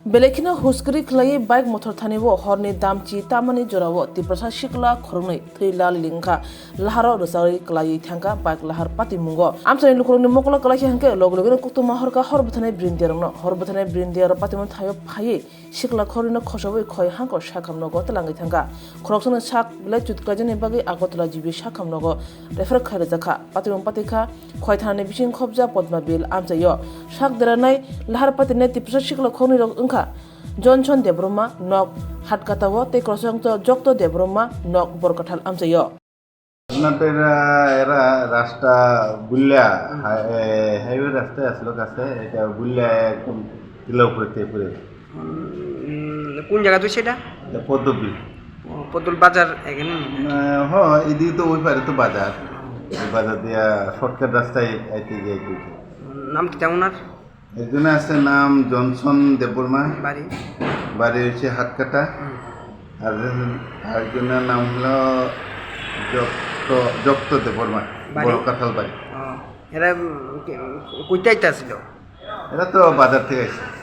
बेलेखिनो हुस्करी खलायै bike मथर थानिबो हरनि दामची तामानि जरावो तिप्रसा शिकला खरनै थैला लिंखा लाहारो रसारि खलायै थांका बाइक लाहार पाति मुंगो आमसानि लुखरनि मकला खलाखि हांके लगलगनो कुक्तुमा हरका हरबथानै ब्रिन्दियारनो हरबथानै ब्रिन्दियार पातिमन थायो फायै शिकला खरिनो खसबै खय हांको साखामनगो तलाङै थांका खरकसनो साक बिलाइ चुतकाजनि बागै आगतला जिबि साखामनगो रेफर खायरे जाखा पातिमन पातिखा खय थानानै बिसिं खबजा पद्मा बिल आमसायो साक देरानाय लाहार पातिने तिप्रसा शिकला खरनै रक जॉनसन देब्रमा नक हाटकातावो ते क्रसंग जक्तो देब्रमा नक बरकथाल आमसायो আপনাদের এরা রাস্তা বুল্লা হাইওয়ে রাস্তায় আসলো কাছে এটা বুল্লা একদম কিলো উপরে পুরে কোন জায়গা তো সেটা পদ্মবি পটল বাজার এখানে হ্যাঁ এদিকে তো ওই পারে তো বাজার ওই বাজার দিয়া শর্টকাট রাস্তায় আইতে গিয়ে নাম কি তেমন আর একজনে আছে নাম জনসন দেববর্মা বাড়ি বাড়ি হচ্ছে হাতকাটা আর আরেকজনের নাম হলো জক্ত দেববর্মা বড় কাঁঠাল বাড়ি এরা কইতে আসছিল এরা তো বাজার থেকে আসছে